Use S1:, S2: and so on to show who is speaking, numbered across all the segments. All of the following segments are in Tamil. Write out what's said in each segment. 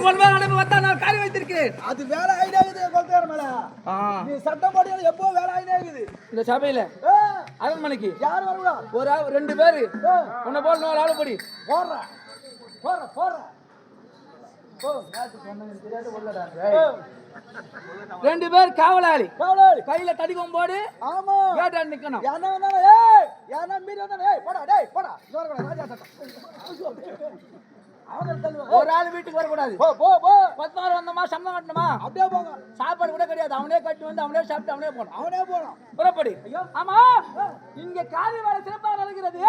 S1: கொள்வார் நடப்பு வந்தா நான் காரி வைத்திருக்கிறேன்.
S2: அது வேலை ஆயிட்டே இருக்குது கொள்கையார் மேல. நீ சட்டம் போட்டு எப்போ வேலை ஆயிட்டே இருக்குது
S1: இந்த சபையில அரண்மனைக்கு
S2: யார் வரக்கூடா?
S1: ஒரு 2 பேரு உன்னை போல 4 ஆளு படி
S2: போடுற போடுற போடுற ஓ நேத்து சொன்னது தெரியாது உள்ளடா.
S1: 2 பேர் காவலாளி
S2: காவலாளி
S1: கையில தடிக்கும் போடு.
S2: ஆமா
S1: கேட்டா நிக்கணும்.
S2: யாரா வந்தானே ஏய் யாரா மீறி வந்தானே ஏய் போடா டேய் போடா இங்க ராஜா சட்டம் அவங்க தள்ளுவா.
S1: ஒரு ஆள் வீட்டுக்கு வர கூடாது.
S2: போ போ போ
S1: 10 வந்தமா சம்பளம் கட்டணுமா?
S2: அப்படியே போங்க.
S1: சாப்பாடு கூட கிடையாது. அவனே கட்டி வந்து அவனே சாப்பிட்டு அவனே போணும்.
S2: அவனே போறான்.
S1: புறப்படி. ஆமா இங்க காலை வேலை சிறப்பாக நடக்கிறது.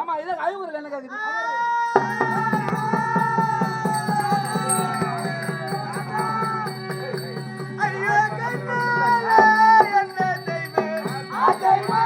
S1: ஆமா இத ஐயூர்ல என்ன கேக்குது?
S2: ஐயோ கண்ணால என்ன தெய்வமே ஆதேவா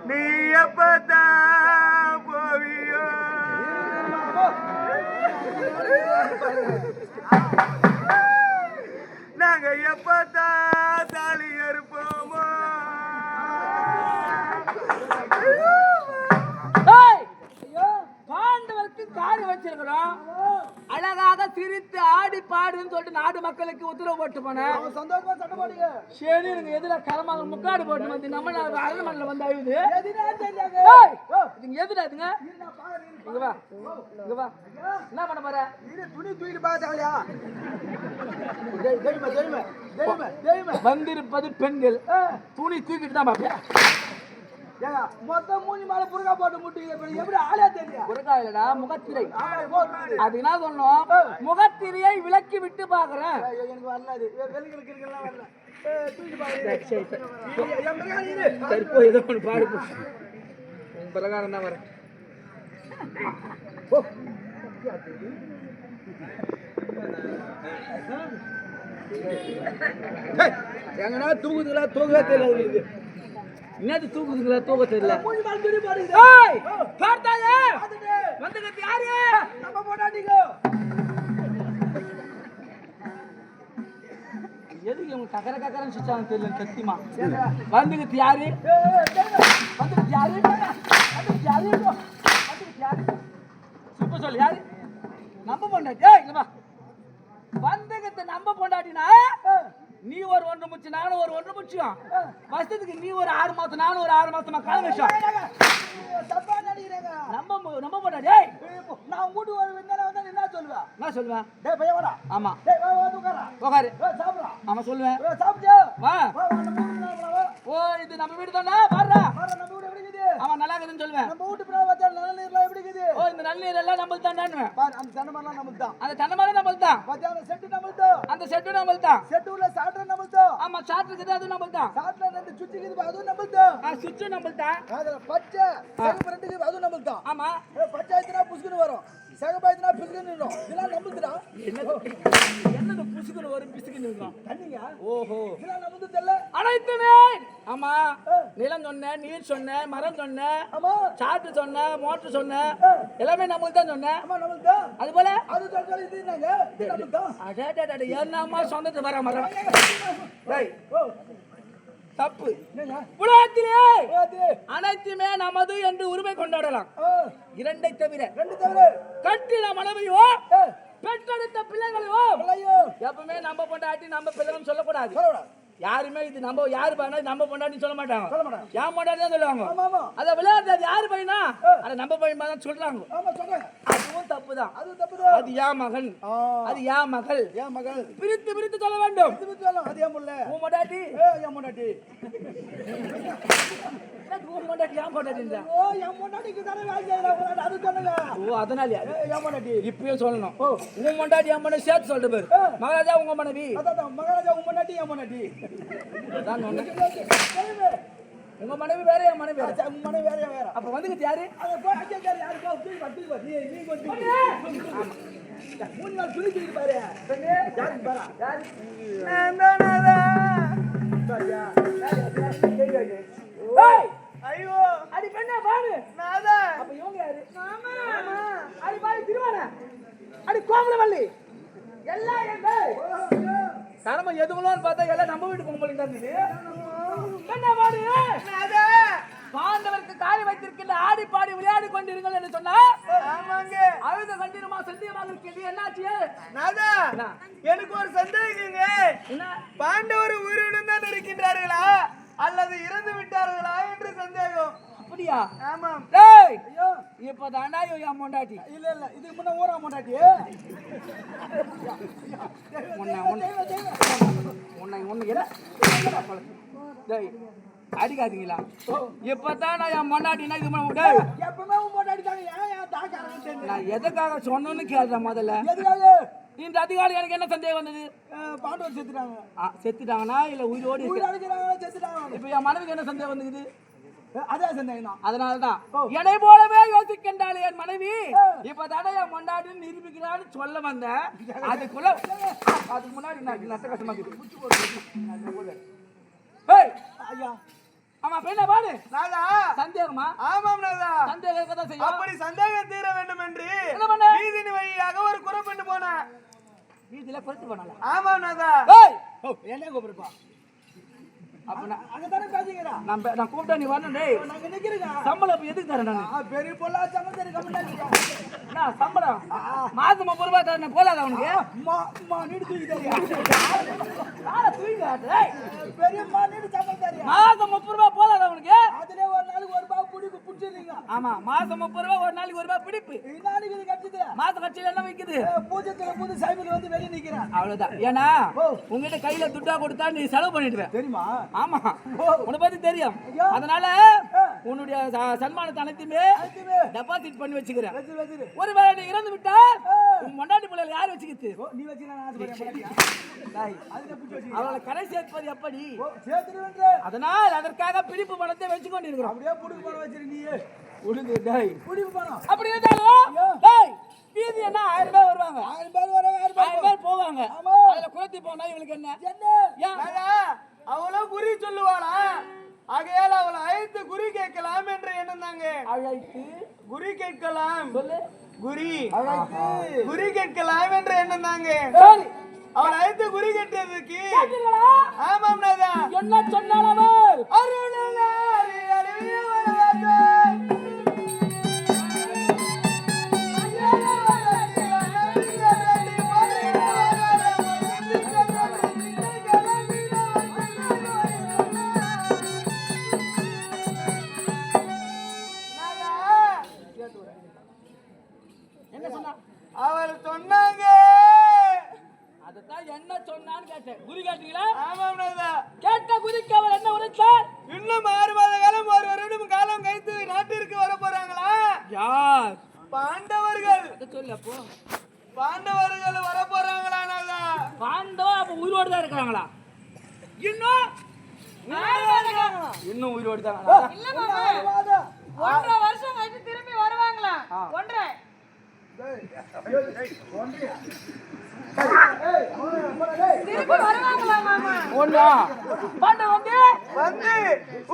S2: நீ எப்பதா போவியோ நாங்க எப்பதா தாலி அறுப்போமோ
S1: பாண்டவருக்கு காரி வச்சிருக்கிறோம். அழகாக சிரித்து ஆடி பாடுன்னு சொல்லிட்டு நாடு மக்களுக்கு உத்தரவு போட்டு போனேன்.
S2: சந்தோஷமா சட்டம் போடுங்க.
S1: சரி எனக்கு எதிர கரமாக முக்காடு போட்டு வந்து நம்ம அரண்மனையில் வந்து அழுது எதுடாதுங்க. இங்க வா இங்க வா. என்ன பண்ண போற?
S2: துணி தூக்கிட்டு பாத்தாலையா?
S1: வந்திருப்பது பெண்கள். துணி தூக்கிட்டு தான் பாப்பியா?
S2: மொத்தம் மூணு மேல புருகா போட்டு முட்டிங்க எப்படி ஆளே தெரியும்?
S1: புருகா இல்லடா முகத்திரை. அது என்ன சொன்னோம்? முகத்திரையை விலக்கி விட்டு பாக்குறேன்.
S2: எனக்கு வரலாது வெளிகளுக்கு இருக்கலாம் வரல.
S1: சரி போ ஏதோ ஒன்று பாடு. உன் பிரகாரம் தான் வரேன்.
S2: எங்கன்னா தூங்குதுங்களா தூங்கவே தெரியாது.
S1: என்னது தூக்குதுங்களா தூக்க தெரியல. பார்த்தாயே வந்துகிட்டு யாரு?
S2: நம்ம போட்டாடிங்க.
S1: எதுக்கு இவங்க கக்கர கக்கரன்னு சுச்சாங்க தெரியல சத்தியமா. வந்துகிட்டு யாரு? வந்துகிட்டு யாரு? வந்துகிட்டு யாரு? வந்துகிட்டு யாரு? சுப்ப சொல்லு யாரு? நம்ம பொண்டாட்டி. இங்க வா. வந்துகிட்டு நம்ம பொண்டாட்டினா நீ ஒரு 1 முச்சு நானும் ஒரு 1 முச்சியும் வருஷத்துக்கு நீ ஒரு 6 மாசம் நானும் ஒரு 6 மாசமா கால விஷயம்
S2: தப்பா நடிக்கிறீங்க.
S1: நம்ம போடா டேய்.
S2: நான் வீட்டு ஒரு விந்தன வந்தா என்ன சொல்லுவா?
S1: நான் சொல்லுவேன்
S2: டேய் பைய வாடா.
S1: ஆமா
S2: டேய் வா வந்து உட்கார.
S1: உட்காரு.
S2: சாப்பிடா.
S1: ஆமா சொல்லுவேன்.
S2: சாப்பிடு.
S1: வா.
S2: வா நம்ம வீட்டுக்கு வா.
S1: ஓ இது நம்ம வீடு தானே பாருடா.
S2: பாரு நம்ம வீடு எப்படி இருக்குது?
S1: ஆமா நல்லா இருக்குன்னு சொல்லுவேன்.
S2: நம்ம வீட்டு பின்னால பார்த்தா நல்ல நீர்லாம் எப்படி இருக்குது?
S1: ஓ இந்த நல்ல நீர் எல்லாம் நம்மள தான்டான்னு.
S2: பாரு அந்த தென்னை மரம்லாம் நம்மளது தான்.
S1: அந்த தென்னை மரம் நம்மள தான்.
S2: பார்த்தா அந்த செட்டு நம்மளது தான்.
S1: அந்த செட்டு நம்மள தான்.
S2: செட்டு உள்ள சாட்டர் நம்மளது தான்.
S1: ஆமா சாட் இருக்குது அது நம்மள தான்.
S2: சாட்ல ரெண்டு சுச்சி இருக்குது அதுவும் நம்மளது தான்.
S1: சுவிட்ச் நம்மள தான்.
S2: அதுல பச்சை சிவப்பு ரெண்டு இருக்குது அதுவும் நம்மளது தான்.
S1: ஆமா
S2: பச்சை ஆயிடுச்சுனா புஸ்குன்னு வரும். சிவப்பு ஆயிடுச்சுனா பிசுக்குன்னு வரும். இதெல்லாம் நம்மளுதுடா.
S1: என்னது புசுக்குன்னு வரும் பிசுக்குன்னு இருக்கும்?
S2: தண்ணிங்க.
S1: ஓஹோ
S2: இதெல்லாம் நம்மளது தெரியல.
S1: அனைத்துமே ஆமா நிலம் சொன்ன நீர் சொன்ன மரம் சொன்ன
S2: ஆமா
S1: சாட்டு சொன்ன மோட்டர் சொன்ன எல்லாமே நம்மளுக்கு தான் சொன்ன.
S2: ஆமா நம்மளது தான்.
S1: அது போல
S2: அது சொல்லி இதுனாங்க நம்மளது தான்.
S1: அடடடட என்னம்மா சொந்தத்து வர மரம். டேய் தப்பு. உலகத்திலே அனைத்துமே நமது என்று உரிமை கொண்டாடலாம். 2 தவிர. 2 தவிர கட்டின மனைவியோ பெற்றெடுத்த பிள்ளைகளையோ எப்பவுமே நம்ம பொண்டாட்டி நம்ம பிள்ளைன்னு சொல்லக்கூடாது. யாருமே இது நம்ம யாரு பையனா நம்ம பொண்டாட்டின்னு சொல்ல மாட்டாங்க. என் பொண்டாட்டி தான் சொல்லுவாங்க. அத விளையாட்டு அது யாரு பையனா அத நம்ம பையன் தான் சொல்றாங்க. அதுவும் தப்புதான். அது என் மகன் அது என் மகள் பிரித்து பிரித்து சொல்ல வேண்டும்.
S2: அது என் புள்ள
S1: உன் பொண்டாட்டி
S2: என் பொண்டாட்டி
S1: உன் பொண்டாட்டி என் பொண்டாட்டி
S2: என் பொண்டாட்டிக்கு தானே வேலை அது சொன்னங்க.
S1: ஓ அதனால
S2: என் பொண்டாட்டி
S1: இப்பயும் சொல்லணும். உன் பொண்டாட்டி என் பொண்டாட்டி சேர்த்து சொல்லிட்டு பேரு மகாராஜா உங்க மனைவி
S2: மகாராஜா உன் பொண்டாட்டி என் பொண்டாட்டி
S1: உங்க மனைவி வேற என் மனைவி வேற.
S2: உங்க மனைவி வேற வேற.
S1: அப்ப வந்துக்கிட்டு யாரு?
S2: அத போய் அங்க யாரு யாருக்கா தூக்கி பத்தி நீ கொஞ்சம் மூணு நாள் துணிக்கு பாரு. யாரு பாரு. யாரு?
S3: நான்தானடா.
S2: சரியா?
S1: ஏய்
S3: ஐயோ
S1: அடி பெண்ணே பாரு.
S3: நான்தான்.
S1: அப்ப இவங்க யாரு?
S3: மாமா.
S1: அடி பாரு திருவான. அடி கோமலவள்ளி. எல்லாம் எங்க? சரம எதுங்களோன்னு பார்த்தா எல்லாம் நம்ம வீட்டு பொம்பளைங்க தான் இருந்தது. என்ன பாரு?
S3: நான்தான்.
S1: பாண்டவருக்கு காரி வைத்திருக்கின்ற ஆடி பாடி விளையாடி கொண்டிருங்கள் என்று சொன்னா
S3: ஆமாங்க.
S1: அழுத கண்டிருமா சந்தியமாக இருக்கிறது. என்னாச்சு?
S3: நான்தான்.
S1: என்ன?
S3: எனக்கு ஒரு சந்தேகங்க.
S1: என்ன?
S3: பாண்டவர் உயிருடன் தான் இருக்கின்றார்களா அல்லது இறந்து விட்டார்களா என்று சந்தேகம்.
S1: அப்படியா?
S3: ஆமாம்.
S1: டேய்
S2: ஐயோ
S1: இப்ப தாண்டா என் பொண்டாட்டி.
S2: இல்ல இல்ல இதுக்கு முன்ன ஊரா மாட்டாட்டி.
S1: உன்னை என்ன? டேய் அடிக்காதீங்களா? இப்பதான் நான் என் பொண்டாட்டினா இது பண்ண டேய்
S2: எப்பவுமே உன் மாட்டாட்டி தாங்க. ஏன் தாக்காரன்னு தெரியல.
S1: நான் எதுக்காக சொன்னேன்னு கேள்றேன் முதல்ல.
S2: எதுக்காக?
S1: இந்த அதிகாரி எனக்கு என்ன சந்தேகம் வந்தது?
S2: பாண்டவர் செத்துட்டாங்க.
S1: செத்துட்டாங்கன்னா இல்ல உயிரோடு
S2: உயிர்
S1: இருக்கு.
S2: அடிக்கிறாங்க செத்துட்டாங்க.
S1: இப்ப என் மனைவிக்கு என்ன சந்தேகம் வந்துக்குது?
S2: அதே சந்தேகம் தான்.
S1: அதனாலதான் என்னை போலவே யோசிக்கின்றாள் என் மனைவி. இப்ப தானே என் பொண்டாட்டின்னு நிரூபிக்கிறான்னு சொல்ல வந்தேன். அதுக்குள்ள அதுக்கு முன்னாடி நான் நஷ்ட கஷ்டமாக்குது. ஏய்
S2: ஐயா
S1: ஆமா பெண்ண பாடு.
S3: நாதா.
S1: சந்தேகமா?
S3: ஆமாம் நாதா.
S1: சந்தேகம் இருக்கதான் செய்யும்.
S3: அப்படி சந்தேகம் தீர வேண்டும் என்று
S1: என்ன பண்ண?
S3: வீதியின் வழியாக ஒரு குறப்பட்டு போனேன்.
S1: வீதியில குறைத்து போனால.
S3: ஆமாம் நாதா.
S1: ஏய்
S2: என்ன கூப்பிடுப்பா?
S1: அப்ப
S2: அங்கதானே பேசிக்கிறா.
S1: நான் கூப்பிட்டா நீ வரணும். டேய்
S2: நாங்க நிக்கிறோங்க.
S1: சம்பளம் இப்ப எதுக்கு தரேன் நானு?
S2: பெரிய பொல்லா சமந்தரி கமெண்ட்
S1: என்ன சம்பளம்? மாசம் 30 ரூபாய் தரேன் போலாத அவனுக்கு.
S2: நீடு தூக்கி தரியா?
S1: காலை தூக்கி காட்டு. ஏய்
S2: பெரிய நீடு சமந்தரியா?
S1: மாசம் 30 ரூபாய் போலாத அவனுக்கு.
S2: அதுல ஒரு நாளைக்கு ஒரு ரூபாய் புடிப்பு புடிச்சிருக்கீங்க.
S1: ஆமா மாசம் 30 ரூபாய் ஒரு நாளைக்கு 1 ரூபாய் பிடிப்பு.
S2: இன்னாலிக்கு இது கட்டிது.
S1: மாச கட்சியில என்ன வைக்குது?
S2: பூஜைத்துல புது சைபிள் வந்து வெளிய நிக்கிறான்.
S1: அவ்வளவுதான். ஏன்னா உங்ககிட்ட கையில துட்டா கொடுத்தா நீ செலவு பண்ணிடுவ.
S2: தெரியுமா?
S1: ஆமா உன்னை பத்தி தெரியும். அதனால உன்னுடைய சன்மானத்தை அனைத்துமே டெபாசிட் பண்ணி வச்சுக்கிறேன்.
S2: வெச்சு
S1: ஒருவேளை நீ இறந்து விட்டா உன் மொண்டாட்டி பிள்ளைல யார் வச்சுக்கிட்டு?
S2: நீ வச்சினா நான் ஆசைப்படுறேன். அதுல புடிச்சு வச்சு
S1: அவளை கரை சேர்ப்பது எப்படி?
S2: சேர்த்துடுவேன்ற.
S1: அதனால் அதற்காக பிடிப்பு பணத்தை வச்சு கொண்டிருக்கிறோம்.
S2: அப்படியே புடிச்சு போற வச்சிரு நீ.
S1: உடுது டேய்
S2: புடிச்சு போறோம்.
S1: அப்படி இருந்தாலும் டேய் வீதி என்ன 1000 பேர் வருவாங்க.
S2: 1000 பேர் வராங்க.
S1: 1000 பேர் போவாங்க.
S2: ஆமா.
S1: அதுல குறைத்தி போனா இவளுக்கு என்ன?
S2: என்ன?
S1: ஏன்?
S3: நாதா. அவளோ குறி சொல்லுவாளா? ஆகையால் அவளை அழைத்து குறி கேட்கலாம் என்ற எண்ணம் தாங்க.
S1: அழைத்து
S3: குறி கேட்கலாம்.
S1: சொல்லு.
S3: குறி
S2: அழைத்து
S3: குறி கேட்கலாம் என்ற எண்ணம் தாங்க.
S1: சரி
S3: அவளை அழைத்து குறி கேட்டதுக்கு
S1: கேட்டீங்களா?
S3: ஆமாம் நாதா.
S1: என்ன சொன்னாள் அவள்?
S3: அருளாரி அருவிய வரவாதே.
S1: என்ன சொன்னா?
S3: அவர் சொன்னாங்க.
S1: அதத்தான் என்ன சொன்னான்னு கேட்டேன். குறி கேட்டீங்களா?
S3: ஆமாம் நாதா.
S1: கேட்ட குறிக்கு அவள் என்ன உரைத்தார்?
S3: இன்னும் 6 மாத காலம் 1 வருடம் காலம் கழித்து நாட்டிற்கு வர போறாங்களா?
S1: யார்?
S3: பாண்டவர்கள்.
S1: அத சொல்லு அப்போ.
S3: பாண்டவர்கள் வர போறாங்களா நாதா?
S1: பாண்டவா அப்ப உயிரோடு தான் இருக்காங்களா? இன்னும் இன்னும் உயிரோடு தான்.
S4: இல்ல மாமா. 1.5 வருஷம் கழிச்சு திரும்பி வருவாங்களா? 1.5. திரும்பி வருவாங்களா மாமா?
S1: ஒண்ணா பாண்டவ
S3: வந்து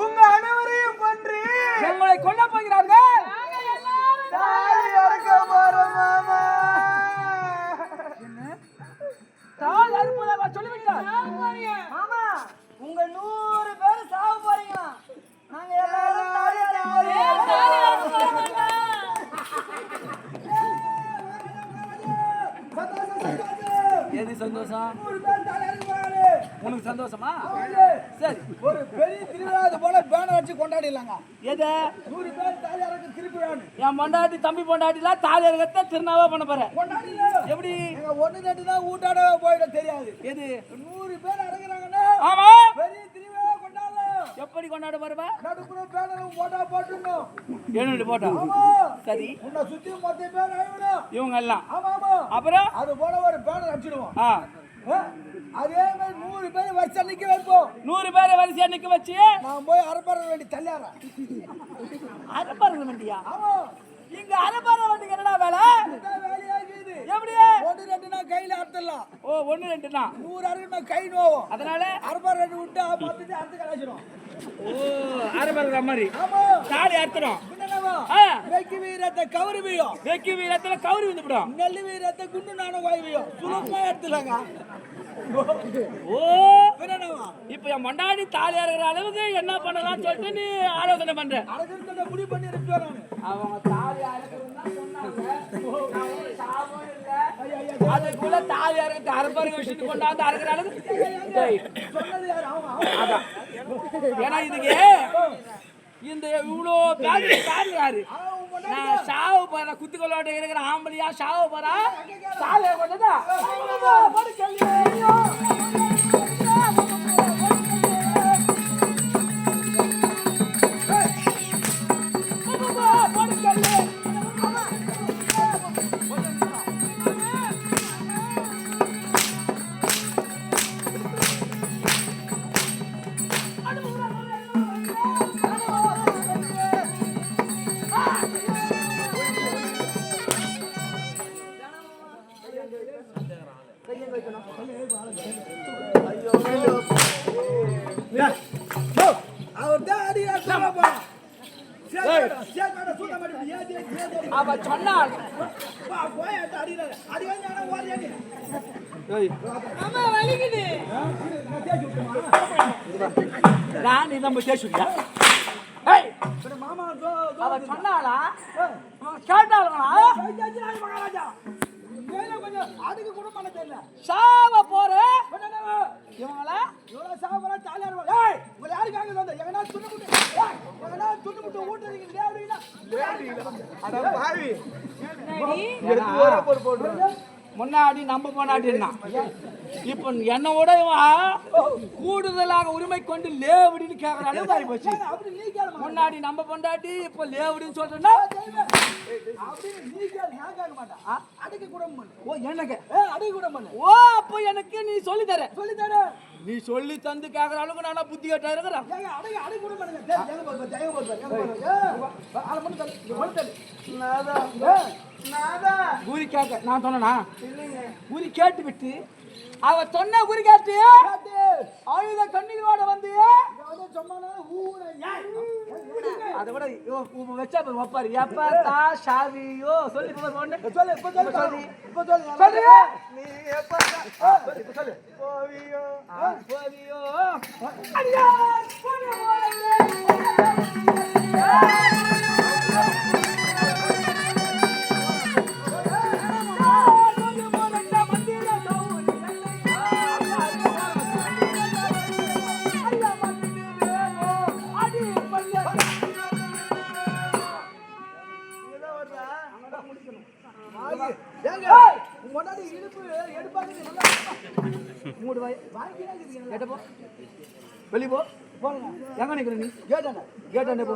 S3: உங்க அனைவரையும் கொன்று
S1: எங்களை கொல்ல போகிறார்கள்.
S4: நாங்க எல்லாரும்
S3: தாலி அறுக்க போறோம் மாமா.
S1: தால் அறுப்பதாக சொல்லிவிட்டார்.
S4: மாமா
S2: உங்க 100 பேர் சாவு போறீங்க. நாங்க எல்லாரும் தாலி
S1: எது சந்தோஷம்?
S2: 100 பேர் தாலி அறுக்குறாங்க.
S1: உனக்கு சந்தோஷமா? சரி
S2: ஒரு பெரிய திருவிழா அது போல பேனர் வச்சு கொண்டாடிடலாங்க.
S1: எது
S2: 100 பேர் தாலி அறுக்க திருப்பிடான்னு
S1: என் பொண்டாட்டி தம்பி பொண்டாட்டிலாம் தாலி அறுக்கத்தை திருநாவா பண்ண போறேன்.
S2: கொண்டாடிடலாம்.
S1: எப்படி?
S2: எங்க ஒண்ணு ரெண்டு தான் ஊட்டாட போயிட தெரியாது.
S1: எது
S2: 100 பேர் அறுக்குறாங்கன்னா
S1: ஆமா
S2: பெரிய திருவிழா கொண்டாடலாம்.
S1: எப்படி கொண்டாட போறவ?
S2: நடுப்புற பேனரும் போட்டா போட்டுடணும்.
S1: என்னோட போட்டோ.
S2: ஆமா.
S1: சரி
S2: உன்னை சுத்தி மொத்த பேர் ஆயிடும்.
S1: இவங்க எல்லாம்
S2: ஆமா ஆமா.
S1: அப்புறம்
S2: அது போல ஒரு பேனர் அடிச்சிடுவோம்.
S1: ஆ
S2: அதே மாதிரி 100 பேர் வருஷம் நிக்க வைப்போம்.
S1: 100 பேரை வரிசையா நிக்க வச்சு
S2: நான் போய் அரப்பற வேண்டி தள்ளிடுறேன்.
S1: அரப்பற வண்டியா?
S2: ஆமா.
S1: இங்க அரப்பற வண்டிக்கு என்னடா வேலை?
S2: இதான் வேலையா இருக்குது.
S1: எப்படி?
S2: 1 2னா கையில அறுத்தலாம்.
S1: ஓ 1 2னா
S2: 100 அறுக்குனா கை நோவும்.
S1: அதனால
S2: அரப்பற ரெண்டு விட்டு பார்த்துட்டு அடுத்து கலாச்சிரும்.
S1: ஓ அரப்பற மாதிரி
S2: ஆமா.
S1: தாலி அறுத்துறோம்.
S2: என்னடா? வெக்கி வீரத்தை கவுரி வீயும்.
S1: வெக்கி வீரத்துல கவுரி வந்துடும்.
S2: நெல்லு வீரத்தை குண்டு நானும் வாய் வீயும். சுலபமா எடுத்துலாங்க.
S1: ஓ
S2: என்னடா?
S1: இப்ப என் மண்டாடி தாலி அறுக்கிற அளவுக்கு என்ன பண்ணலாம் சொல்லிட்டு நீ ஆலோசனை பண்ற.
S2: அரசு முடிவு பண்ணி இருப்பேன் நானு.
S1: அவங்க தாலி அறுக்கிறதுன்னா சொன்னாங்க. நான் ஒரு சாபம் இல்ல. அதுக்குள்ள தாலி அறுக்கிறது அரப்பற விஷயத்துக்கு கொண்டாந்து அறுக்கிற அளவுக்கு டேய்
S2: சொன்னது யாரு? அவன்.
S1: அதான். ஏன்னா இதுக்கு இந்த இவ்வளோ பேர் யாரு? நான் சாவு போற குத்துக்கொள்ளோட இருக்கிற ஆம்பளியா சாவு போறா சாலைய கொண்டதா அவ சொன்னாள்.
S4: அம்மா வலிக்குது.
S1: நான் நம்ம பேசுறியா? அவ சொன்னாளா? கேட்டாளா? சாவ போற இவங்கள முன்னாடி நம்ம பொண்டாட்டின்னா இப்ப என்னோட கூடுதலாக உரிமை கொண்டு லேவடின்னு கேட்கற அளவுக்கு ஆகி போச்சு. முன்னாடி நம்ம பொண்டாட்டி இப்ப லேவடின்னு சொல்றேன்னா ஓ அப்போ எனக்கு நீ சொல்லி தர நீ சொல்லி தந்து கேட்கற அளவுக்கு நான் புத்தி கட்டா இருக்கிறேன். குறி கேட்க நான் சொன்னா குறி கேட்டு விட்டு அவ சொன்ன குறி கேட்டு ஆயுத கண்ணீரோட வந்து அதை விட வச்சா வைப்பாரு எப்பா தா சாவியோ சொல்லி வெளியே போ எங்க நிக்கிற நீ கேட்டாண்ட போ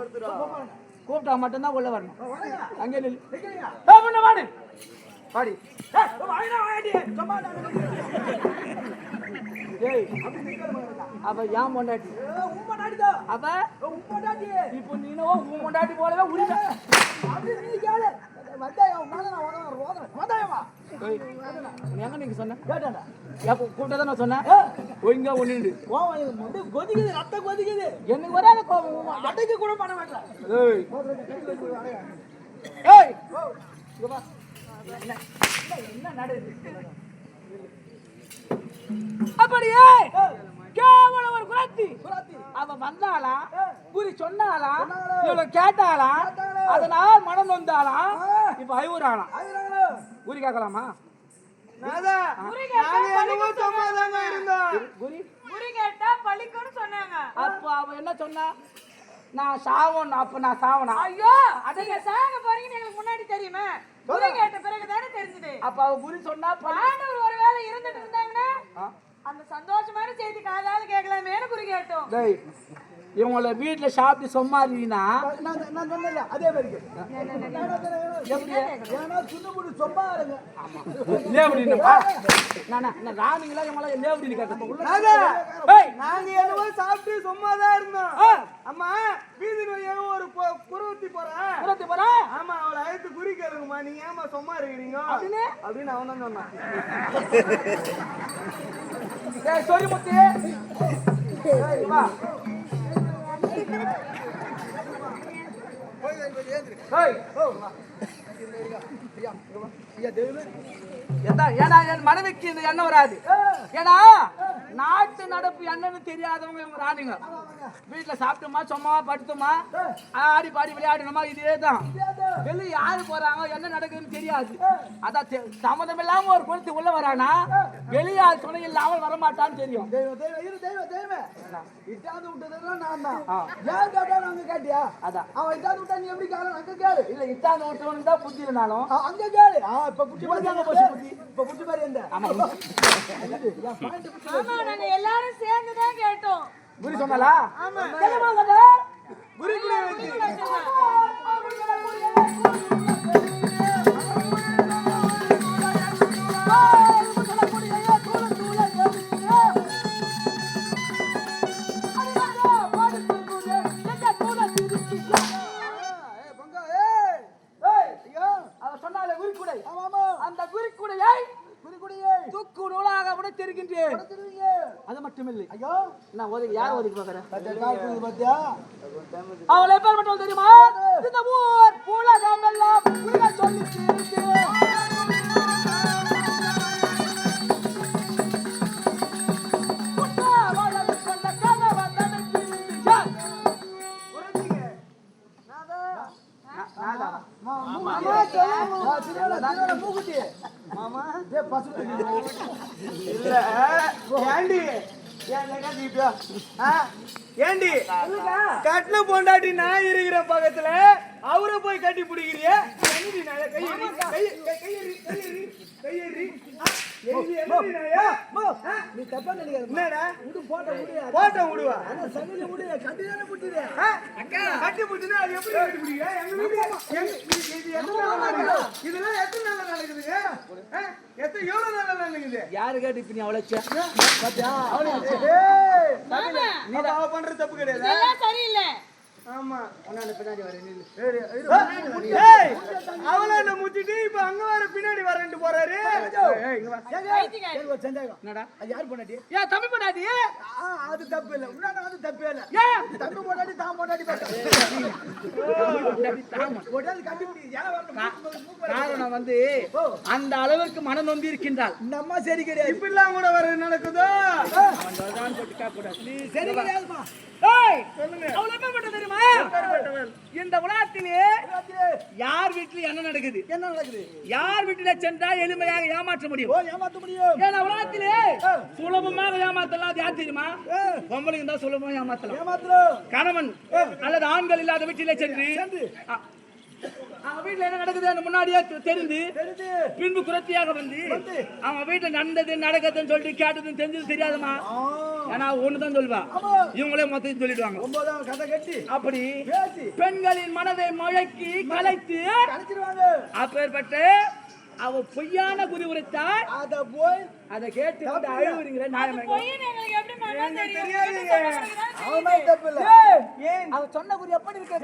S1: கூப்பிட்டா மட்டும்தான் உள்ள வரணும். அங்கே நில்லு வாடு பாடி அப்ப ஏன் பொண்டாட்டி அப்ப இப்போ நீ உன் பொண்டாட்டி போலவே உரிமை எங்க நீங்க சொன்ன கூப்பிட்டா நான் சொன்னேன் ஒழுங்கா ஒண்ணு
S2: கொதிக்குது ரத்தம் கொதிக்குது
S1: எனக்கு வராத கோபம்
S2: அட்டைக்கு கூட பண்ண மாட்டேன்.
S1: என்ன நடக்குது அப்படியே கேவலம் ஒரு குராத்தி அவ வந்தாளா குறி சொன்னாளா இவ்வளவு கேட்டாளா அதனால் மனம் வந்தாளா இப்ப ஐவராளாம் குறி கேட்கலாமா? அப்ப அவ என்ன சொன்னா நான் சாவணும் அப்ப நான் சாவனா
S4: ஐயோ நீங்க சாக போறீங்கன்னு எனக்கு முன்னாடி தெரியுமே குறி கேட்ட பிறகு தானே தெரிஞ்சது.
S1: அப்ப அவ குறி சொன்னா
S4: பாண்டவர் ஒருவேளை இருந்துட்டு இருந்தாங்கன்னா அந்த சந்தோஷமான செய்தி காதால கேட்கலாமேன்னு குறி கேட்டோம்.
S1: இவங்கள வீட்டுல சாப்பிட்டு சும்மா இருக்கீங்கன்னா
S2: நான் சொன்னேன்ல, அதே மாதிரி இருக்கு. எப்படி? ஏன்னா சுண்ணமுடி சொம்பா இருங்க.
S1: ராணிங்களா இவங்களா லேவடின்னு கேட்க
S3: நாங்க என்னவோ சாப்பிட்டு சும்மாதான் இருந்தோம். அம்மா வீதியில ஏதோ ஒரு குருவத்தி போறேன். ஆமா, அவளை அழைத்து குறி கேளுங்கம்மா, நீங்க ஏமா சும்மா இருக்கிறீங்க அப்படின்னு அவன் தான் சொன்னான்.
S1: சொரி முத்தி வா ஏன்னா என் மனைவிக்கு இந்த எண்ணம் வராது. ஏன்னா நாட்டு நடப்பு என்னன்னு தெரியாதவங்க இவங்க ராணிங்க. வீட்டுல சாப்பிட்டோமா சும்மா படுத்தோமா ஆடி பாடி விளையாடணுமா இதேதான். வெளியே யாரு போறாங்க என்ன நடக்குதுன்னு தெரியாது. அதான் சம்மதம் இல்லாம ஒரு குழந்தை உள்ள வரானா வெளியே துணை இல்லாமல் வரமாட்டான்னு தெரியும்.
S2: அவன் இட்டாந்து விட்டா நீ எப்படி கேளு? அங்க கேளு.
S1: இல்ல இட்டாந்து விட்டவனு தான் புத்தி இல்லைனாலும்
S2: அங்க கேளு. இப்ப புத்தி பாரு எந்த
S4: ஆமா, நாங்க எல்லாரும் சேர்ந்துதான் கேட்டோம்.
S1: குரு சொன்னாலா?
S4: ஆமா.
S3: குறி கூட வச்சு
S1: அது மட்டுமில்லை. ஐயோ நான் ஒதுக்கி யார் ஒதுக்கி பாக்குறேன்? அவளை பேர் மட்டும் தெரியுமா? இந்த ஊர் உலகம் எல்லாம் சொல்லி
S3: ஏண்டி கட்டின பொண்டாட்டி நான் இருக்கிற பக்கத்துல அவரை போய் கட்டி பிடிக்கிறிய?
S2: நீ தப்பா நினைக்காத.
S3: போட்ட விடுவா
S2: சங்கிலி விடு, கட்டிதானே புட்டுது.
S3: கட்டி பிடிச்சுன்னா அது எப்படி கட்டி பிடிக்கிற? எங்க வீட்டு இதெல்லாம் எத்தனை நாளா நடக்குதுங்க? எவ்வளவு நாளா நடக்குது?
S1: யாரு கேட்டு இப்ப நீ அவளை
S3: அவ பண்ற தப்பு கிடையாது.
S4: இதெல்லாம் சரியில்லை.
S3: ஆமா, அவளை என்ன முச்சிட்டு இப்ப அங்க வர பின்னாடி வரேன்ட்டு போறாரு.
S2: யாரு பொண்டாட்டி?
S1: ஏன் தம்பி பொண்டாட்டி?
S2: அது தப்பு இல்ல. அது தப்பே இல்ல. தம்பி பொண்டாட்டி தான் பொண்டாட்டி
S1: காரணம் வந்து அந்த அளவுக்கு மன நொம்பி இருக்கின்றாள்.
S2: இந்த அம்மா சரி கிடையாது.
S3: இப்ப எல்லாம் கூட வர நடக்குதோ?
S2: நீ சரி கிடையாதுமா.
S1: தெரியுமா? இந்த உலகத்திலே யார் வீட்டில் என்ன நடக்குது?
S2: என்ன நடக்குது?
S1: யார் வீட்டில சென்றால் எளிமையாக ஏமாற்ற முடியும்?
S2: ஏமாத்த முடியும்.
S1: ஏன்னா உலகத்திலே சுலபமாக ஏமாத்தலாம் யார் தெரியுமா? பொம்பளைங்க தான் சுலபமாக ஏமாத்தலாம்.
S2: ஏமாத்துறோம்.
S1: கணவன் அல்லது ஆண்கள் இல்லாத வீட்டிலே சென்று அவங்க வீட்டுல என்ன நடக்குது முன்னாடியே தெரிந்து பின்பு குரத்தியாக வந்து அவங்க வீட்டுல நடந்தது நடக்குதுன்னு சொல்லிட்டு கேட்டதுன்னு தெரிஞ்சது தெரியாதுமா. ஏன்னா ஒண்ணுதான் சொல்லுவா, இவங்களே மொத்தம் சொல்லிடுவாங்க. அப்படி பெண்களின் மனதை மழைக்கு கலைத்து அப்பேற்பட்ட அவ பொய்யான குறி உரைத்தால் அதை கேட்டு அழுவுறீங்க. அவ சொன்ன குறி எப்படி இருக்கு?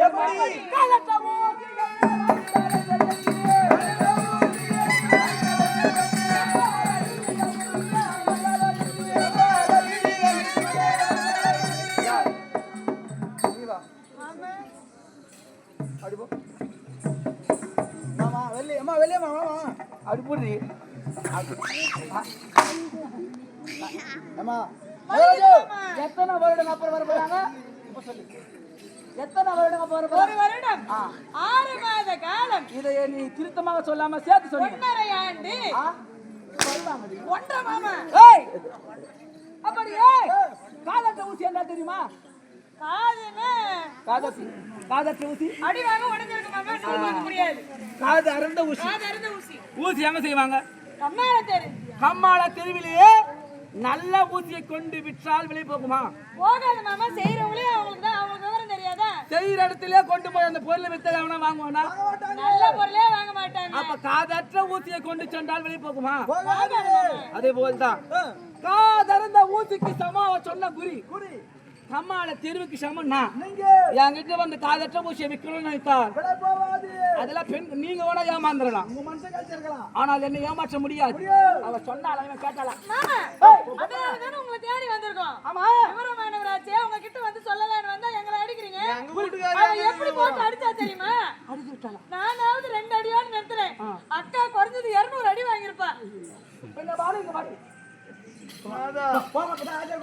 S1: அப்படி போடுறீ எத்தனை வருடம் அப்புறம் வர போறாங்க? எத்தனை வருடம் அப்புறம் வர போறாங்க?
S4: 1 வருடம் 6 மாத காலம்.
S1: இதை நீ திருத்தமாக சொல்லாம சேர்த்து சொன்னீங்க.
S4: 1.5 ஆண்டு. 1.5 மாமா.
S1: ஏய் அப்படியே காதற்ற ஊசி என்ன தெரியுமா? காதற்ற ஊசி
S4: அடி வாங்க உடைஞ்சிருக்கு மாமா. நீ வாங்க முடியாது.
S1: காது அறந்த ஊசி.
S4: காது அறுந்த ஊசி.
S1: ஊசி எங்க செய்வாங்க?
S4: கம்மாள தெரு.
S1: கம்மாள தெருவிலேயே நல்ல ஊசியை கொண்டு விற்றால் விலை போகுமா?
S4: போகாது மாமா. செய்யறவங்களே அவங்களுக்கு தான் அவங்களுக்கு விவரம் தெரியாதா?
S1: செய்யற இடத்துல கொண்டு போய் அந்த பொருளை வித்த எவனா வாங்குவானா?
S4: நல்ல பொருளே வாங்க மாட்டாங்க.
S1: அப்ப காதற்ற ஊசியை கொண்டு சென்றால் விலை போகுமா?
S4: போகாது மாமா.
S1: அதே போல்தான் காதறந்த ஊசிக்கு சமாவ சொன்ன குறி சமாள தெருவுக்கு சமன்னா என்கிட்ட வந்து காதற்ற ஊசியை விற்கணும்னு நினைத்தார். அதெல்லாம் பெண் நீங்க வேணா ஏமாந்துடலாம், ஆனால் என்ன ஏமாற்ற முடியாது. அவ சொன்னால அவன் கேட்டாலாம்.
S4: மாமா, அதனாலதானே உங்களை தேடி வந்திருக்கோம்.
S1: ஆமா,
S4: விவரமானவராச்சே, உங்ககிட்ட வந்து சொல்லலாம்னு வந்தா எங்களை அடிக்கிறீங்க.
S3: எங்க வீட்டுக்காரர்
S4: அவ எப்படி போட்டு அடிச்சா தெரியுமா?
S1: அடிச்சு விட்டாளா?
S4: நானாவது 2 அடியோடு நிறுத்துறேன். அக்கா குறைஞ்சது 200 அடி வாங்கியிருப்பா.
S1: என்ன பாரு இங்க பாரு.
S3: நாதா.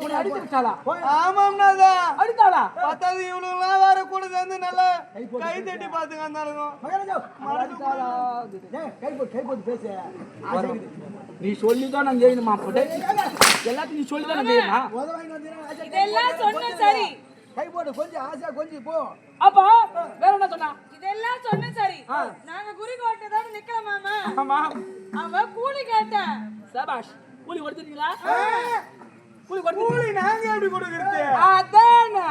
S1: உன்னை அடிச்சு விட்டாளா?
S3: ஆமாம் நாதா.
S1: அடித்தாளா?
S3: பத்தாவது இவனுங்களாம் வேற கூட சேர்ந்து நல்லா கை தட்டி பாத்துங்க இருந்தாலும்
S1: நீ சொல்லிதான் நான் செய்யணுமா? எல்லாத்தையும் நீ சொல்லிதான் நான் செய்யணும்.
S4: இதெல்லாம் சொன்ன சரி.
S2: கை போடு கொஞ்சம் ஆசையா கொஞ்சம் போ.
S1: அப்பா வேற என்ன சொன்னா?
S4: இதெல்லாம் சொன்ன சரி. நாங்க குறி கோட்டதோட நிக்கல மாமா.
S1: ஆமா,
S4: அவ கூலி கேட்டா.
S1: சபாஷ். கூலி கொடுத்துட்டீங்களா? கூலி
S3: கூலி நாங்க எப்படி கொடுக்கறது?
S1: அதானே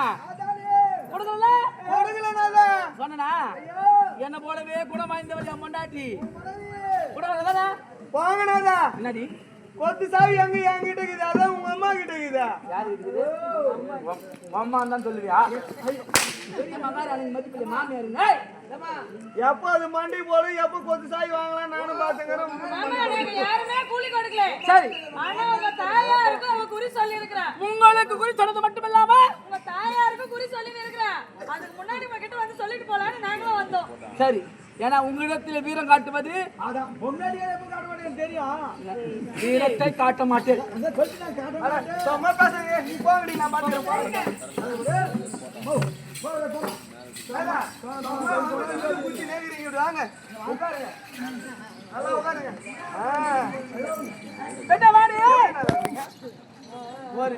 S1: கொடுக்கல
S3: கொடுக்கல நாதா.
S1: சொன்னா என்ன போலவே குணம் வாய்ந்தவர் என் பொண்டாட்டி கொடுக்கல.
S3: வாங்க நாதா.
S1: என்னடி
S3: கொத்து சாவி எங்க என்கிட்ட இருக்குது, அதான் உங்க அம்மா கிட்ட இருக்குதா?
S1: யாரு இருக்குது? அம்மா தான் சொல்லுவியா? பெரிய மகாராணி மதிப்பில்லை மாமியாருங்க.
S3: எப்ப அது மண்டி போடும், எப்ப கொத்து சாவி வாங்கலாம் நானும் பாத்துக்கிறேன்.
S4: மாமா, நாங்க யாருமே கூலி கொடுக்கல.
S1: சரி,
S4: ஆனா உங்க தாயாருக்கு அவ குறி சொல்லி இருக்கிறா.
S1: உங்களுக்கு குறி சொன்னது மட்டும் இல்லாம
S4: உங்க தாயாருக்கு குறி சொல்லி இருக்கிறா. அதுக்கு முன்னாடி உங்க கிட்ட வந்து சொல்லிட்டு போலான்னு நாங்களும் வந்தோம்.
S1: சரி, ஏன்னா உங்களிடத்தில் வீரம் காட்டுவது
S2: அதான் முன்னாடியே எப்ப காட்ட மாட்டேன்னு தெரியும்.
S1: வீரத்தை காட்ட மாட்டேன்.
S2: அந்த சொல்லி நான் காட்ட மாட்டேன்.
S3: சும்மா பேசுங்க, நீ போங்கடி, நான் பாத்துக்கிறேன். நாதா, சும்மா குச்சி நேக்கிறீங்க, இப்படி வாங்க உட்காருங்க, நல்லா உட்காருங்க.
S1: பெண்ண வாடி. ஒரு